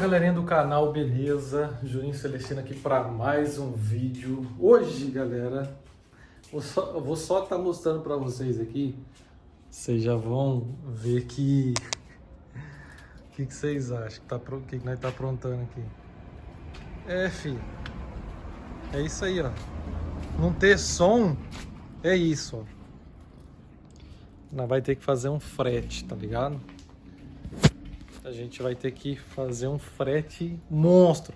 Galerinha do canal, beleza? Juninho Celestino aqui para mais um vídeo. Hoje, galera, eu vou só estar mostrando para vocês aqui. Vocês já vão ver que... O que vocês acham? O que nós tá aprontando aqui? Filho. É isso aí, ó. Não ter som, é isso, ó. Nós vai ter que fazer um frete, tá ligado? A gente vai ter que fazer um frete monstro.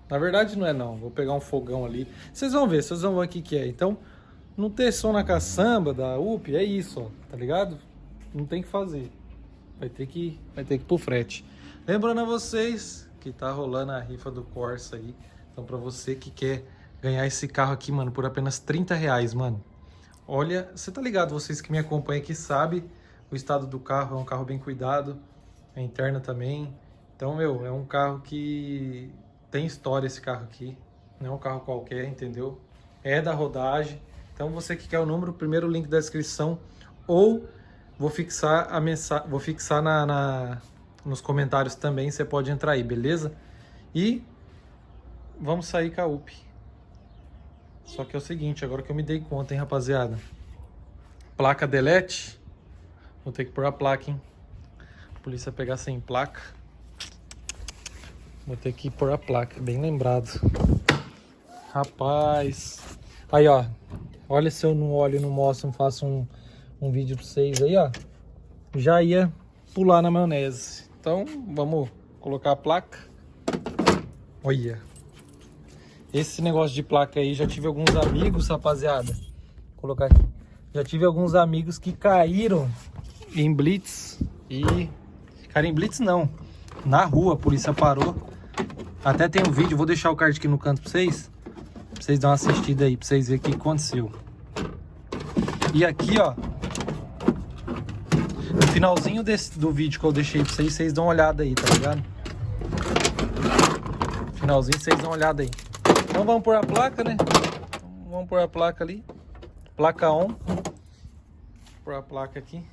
Na verdade não é não, vou pegar um fogão ali. Vocês vão ver o que é. Então, não ter som na caçamba da UP, é isso, ó, tá ligado? Não tem que fazer. Vai ter que ir pro frete. Lembrando a vocês que tá rolando a rifa do Corsa aí. Então, pra você que quer ganhar esse carro aqui, mano, por apenas R$30, mano. Olha, você tá ligado, vocês que me acompanham aqui sabem o estado do carro, é um carro bem cuidado. A interna também. Então, meu, é um carro que tem história esse carro aqui. Não é um carro qualquer, entendeu? É da rodagem. Então, você que quer o número, primeiro link da descrição. Ou vou fixar a mensagem, vou fixar nos comentários também. Você pode entrar aí, beleza? E vamos sair com a UP. Só que é o seguinte, agora que eu me dei conta, hein, rapaziada. Placa delete. Vou ter que pôr a placa, hein? Polícia pegar sem placa. Vou ter que pôr a placa, bem lembrado. Rapaz. Aí, ó. Olha se eu não olho, não mostro, não faço um vídeo pra vocês aí, ó. Já ia pular na maionese. Então, vamos colocar a placa. Olha. Esse negócio de placa aí, já tive alguns amigos, rapaziada. Vou colocar aqui. Já tive alguns amigos que caíram em blitz e... Cara, em blitz não. Na rua, a polícia parou. Até tem um vídeo, vou deixar o card aqui no canto pra vocês. Pra vocês darem uma assistida aí, pra vocês verem o que aconteceu. E aqui, ó. No finalzinho do vídeo que eu deixei pra vocês, vocês dão uma olhada aí, tá ligado? Finalzinho, vocês dão uma olhada aí. Então vamos pôr a placa, né? Vamos pôr a placa ali. Placa on. Vou pôr a placa aqui.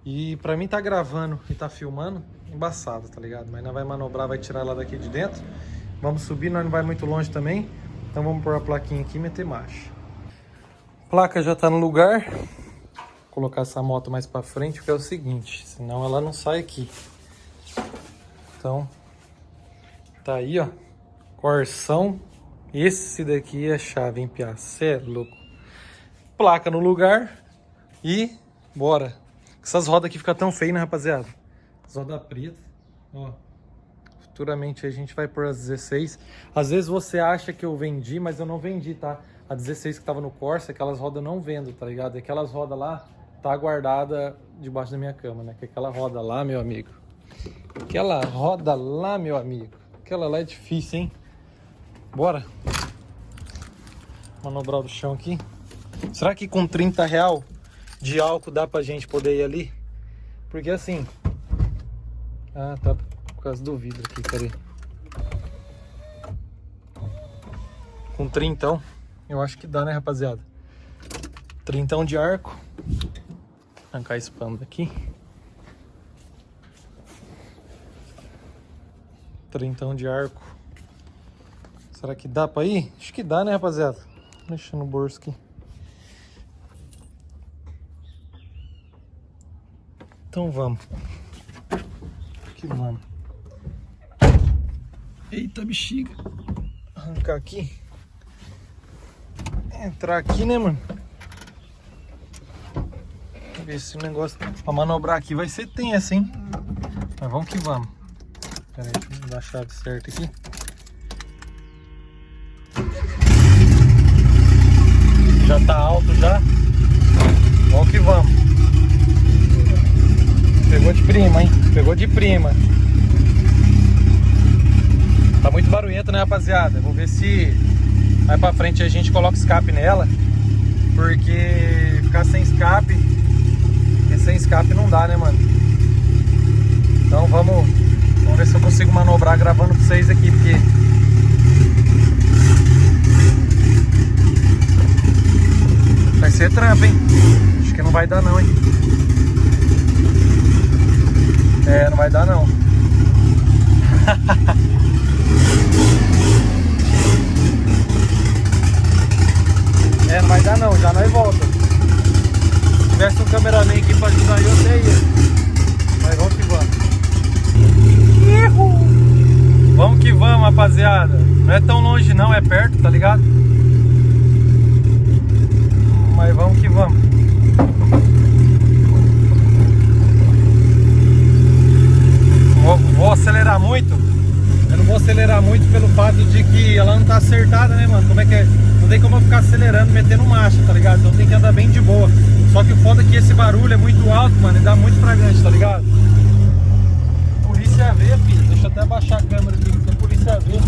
E pra mim tá gravando e tá filmando, embaçado, tá ligado? Mas nós vai manobrar, vai tirar ela daqui de dentro. Vamos subir, nós não vai muito longe também. Então vamos pôr a plaquinha aqui e meter marcha. Placa já tá no lugar. Vou colocar essa moto mais pra frente, porque é o seguinte, senão ela não sai aqui. Então, tá aí, ó. Corsão. Esse daqui é chave, hein, piá? Cê é louco. Placa no lugar. E bora. Essas rodas aqui ficam tão feias, né, rapaziada? As rodas pretas. Ó. Futuramente a gente vai pôr as 16. Às vezes você acha que eu vendi, mas eu não vendi, tá? A 16 que tava no Corsa, aquelas rodas eu não vendo, tá ligado? Aquelas rodas lá tá guardada debaixo da minha cama, né? Que aquela roda lá, meu amigo. Aquela roda lá, meu amigo. Aquela lá é difícil, hein? Bora. Manobrar do chão aqui. Será que com R$30 de álcool dá pra gente poder ir ali? Porque assim... Ah, tá por causa do vidro aqui, peraí. Com 30, eu acho que dá, né, rapaziada? 30 de arco. Arrancar esse pano daqui. 30 de arco. Será que dá pra ir? Acho que dá, né, rapaziada? Deixa no bolso aqui. Então vamos. Aqui vamos. Eita bexiga. Arrancar aqui. Entrar aqui, né, mano? Ver se o negócio pra manobrar aqui vai ser tenso, hein? Mas vamos que vamos. Pera aí, deixa eu dar a chave certa aqui. Já tá alto já. Vamos que vamos. Pegou de prima, hein? Pegou de prima. Tá muito barulhento, né, rapaziada? Vou ver se mais pra frente a gente coloca escape nela. Porque ficar sem escape... Porque sem escape não dá, né, mano? Então vamos ver se eu consigo manobrar gravando pra vocês aqui, porque... Vai ser trampa, hein? Acho que não vai dar não, hein? É, não vai dar não. É, não vai dar não, já nós volta. Se tivesse um cameraman aqui pra ajudar eu até ia. Mas vamos que vamos. Vamos que vamos, rapaziada. Não é tão longe não, é perto, tá ligado? Mas vamos que vamos. Vou acelerar muito. Eu não vou acelerar muito pelo fato de que ela não tá acertada, né, mano? Como é que é? Não tem como eu ficar acelerando, metendo marcha, tá ligado? Então tem que andar bem de boa. Só que o foda é que esse barulho é muito alto, mano, e dá muito fragante, tá ligado? Polícia vê, filho. Deixa eu até abaixar a câmera aqui, que a polícia vê.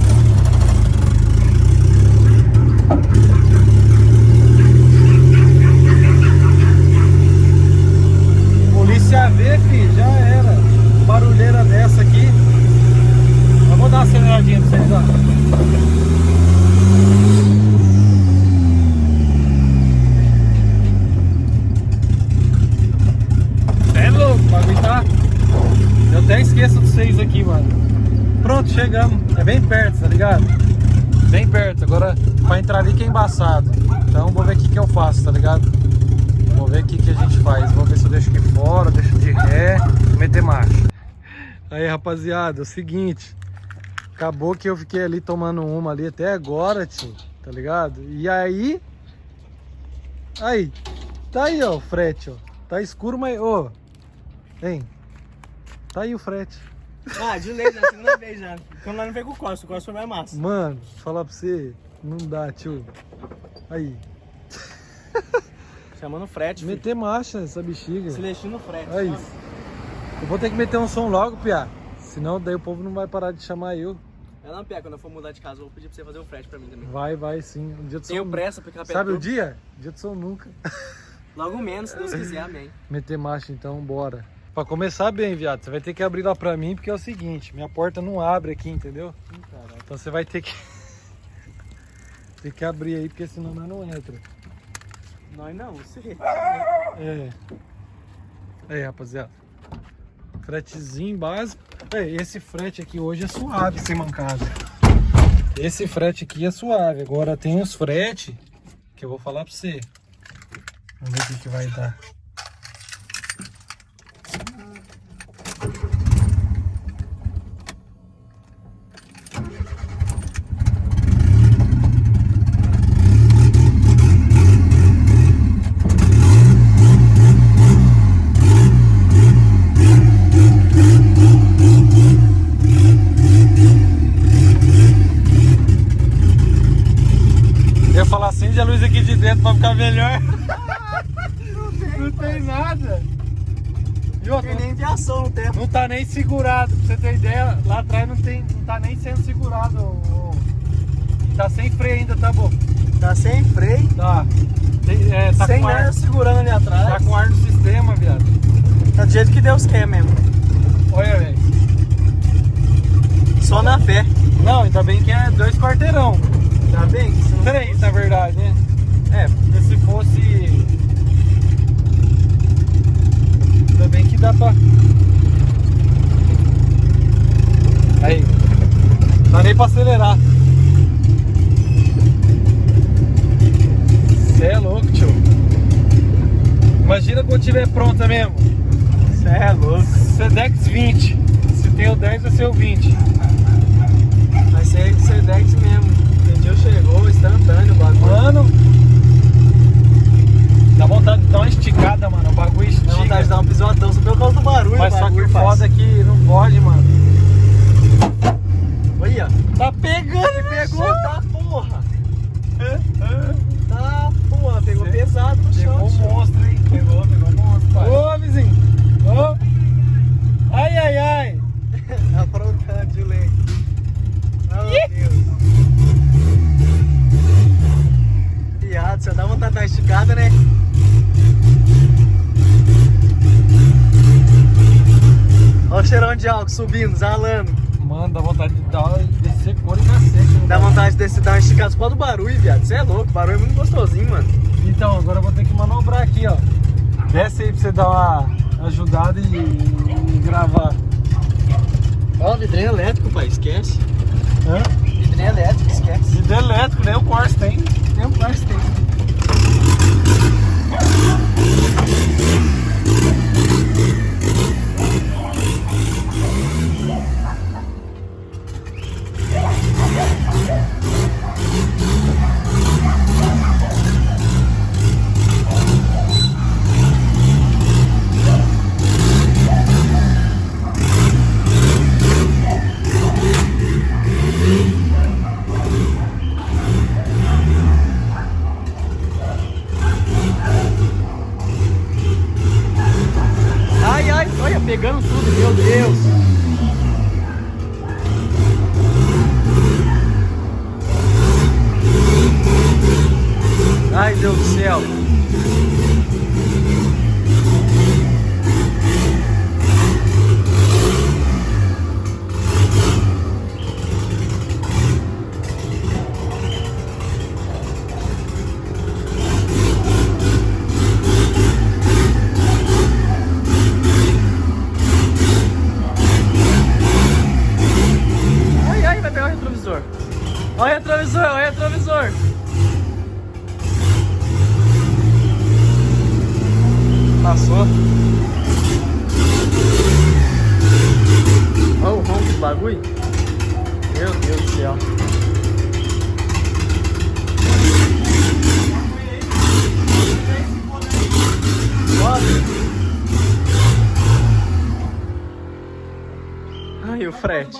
Polícia vê, filho, já era. Barulheira dessa aqui. Eu vou dar uma aceleradinha pra vocês, ó. É louco, o bagulho tá. Eu até esqueço de vocês aqui, mano. Pronto, chegamos. É bem perto, tá ligado? Bem perto. Agora, pra entrar ali que é embaçado. Então, vou ver o que eu faço, tá ligado? Vou ver o que a gente faz. Vou ver se eu deixo aqui fora, deixo de ré, meter marcha. Aí, rapaziada, é o seguinte. Acabou que eu fiquei ali tomando uma ali até agora, tio. Tá ligado? E aí... Aí. Tá aí, ó, o frete, ó. Tá escuro, mas... Ô. Hein? Tá aí o frete. Ah, de lei, já segunda vez já. Quando nós não veio com o Costa foi mais massa. Mano, falar pra você, não dá, tio. Aí. Chamando frete, filho. Meter marcha essa bexiga. Celestino frete. É isso. Eu vou ter que meter um som logo, piá. Senão daí o povo não vai parar de chamar eu. É não, Pia, quando eu for mudar de casa, eu vou pedir pra você fazer o frete pra mim também. Vai sim. Um dia de som. Tenho pressa, porque rapaz. Sabe o dia? Dia de som nunca. Logo menos, se Deus quiser, amém. Meter marcha então, bora. Pra começar bem, viado, você vai ter que abrir lá pra mim, porque é o seguinte, minha porta não abre aqui, entendeu? Então você vai ter que... Tem que abrir aí, porque senão nós não entra. Nós não, você. É. Aí, rapaziada. Fretezinho básico. Esse frete aqui hoje é suave, sem mancada. Esse frete aqui é suave. Agora tem uns frete que eu vou falar pra você. Vamos ver o que vai dar. Eu ia falar, acende a luz aqui de dentro pra ficar melhor. Não tem nada. E outra, Tem nem viação no tempo. não tá nem segurado, pra você ter ideia, lá atrás não tá nem sendo segurado. Tá sem freio ainda, tá bom? Tá sem freio. Tá. Tá sem com nada ar, segurando ali atrás. tá com ar no sistema, viado. Tá do jeito que Deus quer mesmo. Olha, velho. Só na fé. Não, ainda bem que é 2 quarteirão. Tá bem? Que se não... 3, na verdade, né? É, Porque se fosse... Ainda bem que dá pra... Aí. Dá nem pra acelerar. Cê é louco, tio. Imagina quando tiver pronta mesmo. cê é louco. Sedex 20. Se tem o 10, vai ser o 20. Vai ser Sedex mesmo. O dia chegou, instantâneo o bagulho. Mano, dá vontade de dar uma esticada, mano. O bagulho estica. Dá vontade de dar um pisotão só por causa do barulho. Mas só que bagulho o faz. foda é que não pode, mano. Olha, Tá pegando, ele pegou, tá porra. Tá porra, pegou pesado no Pegou chão. um monstro, hein? Pegou um monstro, pai. Ô, vizinho. Ô. Ai, ai, ai. Aprontando de lei. Oh, Deus. Piado, você dá vontade de dar esticada, né? Olha o cheirão de álcool subindo, exalando. Mano, dá vontade de descer cor e cacete. Né? Dá vontade de dar uma esticada só por causa do barulho, viado. Você é louco, o barulho é muito gostosinho, mano. Então, agora eu vou ter que manobrar aqui, ó. Desce aí pra você dar uma ajudada e gravar. Ó, vidrinho elétrico, pai, esquece. Hã? Vidrinho elétrico, esquece. Vidro elétrico, nem o Corsa tem. Nem um Corsa tem. Ai, ai, olha, pegando tudo, meu Deus. Ai, Deus do céu. Ai, ai, vai pegar o retrovisor. Olha o retrovisor, olha o retrovisor. Passou. Olha o ronco do bagulho. Meu Deus do céu. Ai, o frete.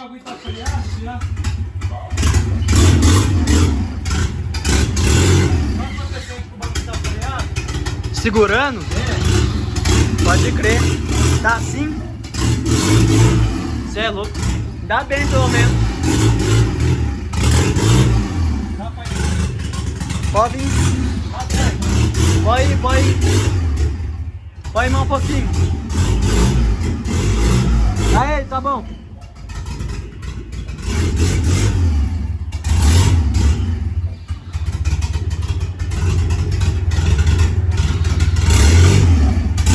Segurando? Pode crer. Tá assim? Você é louco. Dá bem pelo menos. Pode vir. Pode ir, pode ir. Pode ir mais um pouquinho. Aí, tá bom.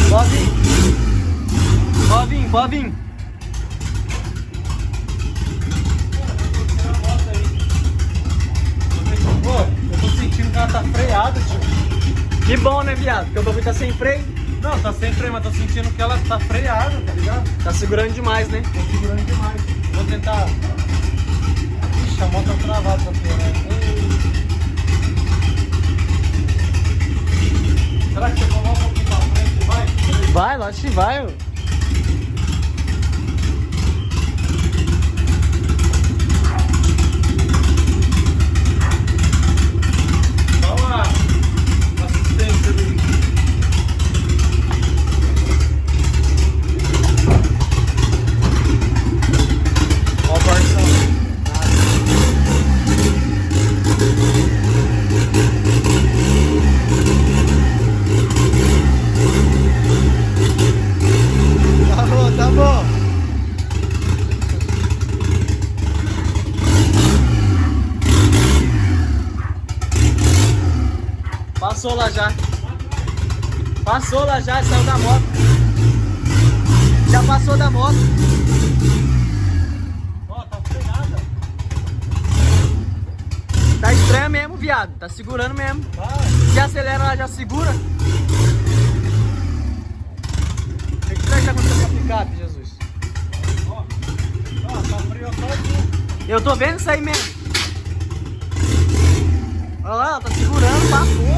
Pode vir. Pode vir, pode vir. Pô, eu tô sentindo que ela tá freada, tio. Que bom, né, viado? Porque o bagulho tá sem freio. Não, tá sem freio, mas tô sentindo que ela tá freada, tá ligado? Tá segurando demais, né? Tô segurando demais. Vou tentar. Ixi, a moto tá travada essa porra, né? Será que você coloca um pouquinho pra frente e vai? Vai, lógico que vai. Ó. Dá uma assistência ali. Ó a porção. Tá bom, tá bom. Passou lá já. Passou lá já, saiu da moto. Já passou da moto. Ó, tá freada. Tá estranho mesmo, viado. Tá segurando mesmo. Vai. Se acelera, ela já segura. O que será que tá acontecendo com a picape, Jesus? Ó, tá frio todinho. Eu tô vendo isso aí mesmo. Olha lá, ela tá segurando, passou.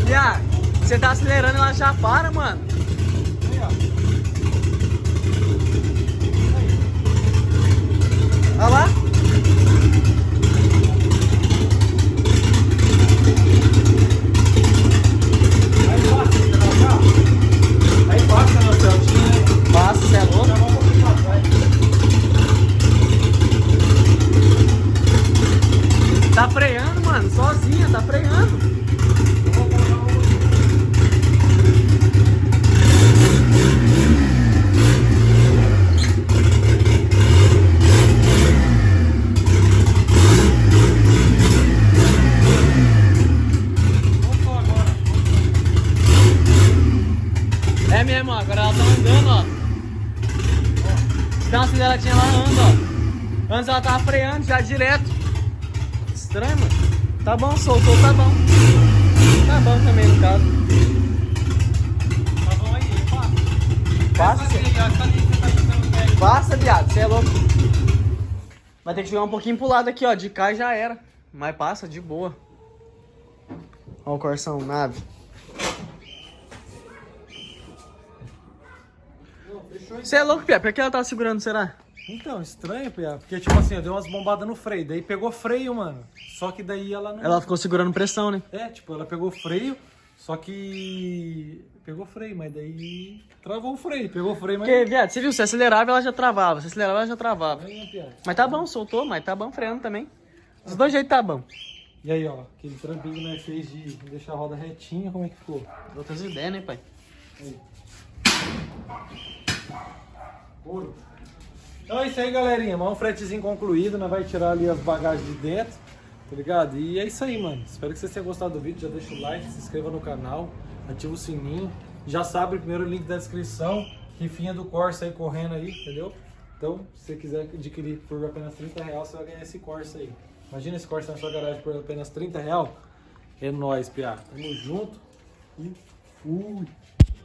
Viado, você tá acelerando e ela já para, mano. Aí, ó. Olha lá. Aí passa, Aí passa no Celtinha. Passa, você é louco. Já vamos um pouquinho pra trás. aceleradinha lá anda, ó. Antes ela tava freando já direto. Estranho, mano. Tá bom, soltou, tá bom. Tá bom também, no caso. Tá bom aí, Passa, passa, viado, você é louco. Vai ter que jogar um pouquinho pro lado aqui, ó. De cá já era. Mas passa de boa. Ó o Corsão, nave. Você é louco, Pia? Por que ela tava segurando, será? Então, estranho, Pia, porque tipo assim, eu dei umas bombadas no freio, daí pegou freio, mano. Só que daí ela não... Ela ficou segurando pressão, né? É, tipo, ela pegou freio, só que... Pegou freio, mas daí... Travou o freio, pegou o freio, mas... Porque, viado, você viu, se acelerava, ela já travava. Se acelerava, ela já travava. Aí, Pia. Mas tá bom, soltou, mas tá bom freando também. Dos dois jeitos tá bom. E aí, ó, aquele trampinho que nós fez de deixar a roda retinha, como é que ficou? Outras ideias, né, pai? Aí. Puro. Então é isso aí, galerinha. Mais um fretezinho concluído, nós vai tirar ali as bagagens de dentro, tá ligado? E é isso aí, mano. Espero que vocês tenham gostado do vídeo. Já deixa o like, se inscreva no canal, ativa o sininho. Já sabe o primeiro link da descrição. Rifinha do Corsa aí correndo aí, entendeu? Então, se você quiser adquirir por apenas R$30, você vai ganhar esse Corsa aí. Imagina esse Corsa na sua garagem por apenas R$30. É nóis, piá. Tamo junto e fui.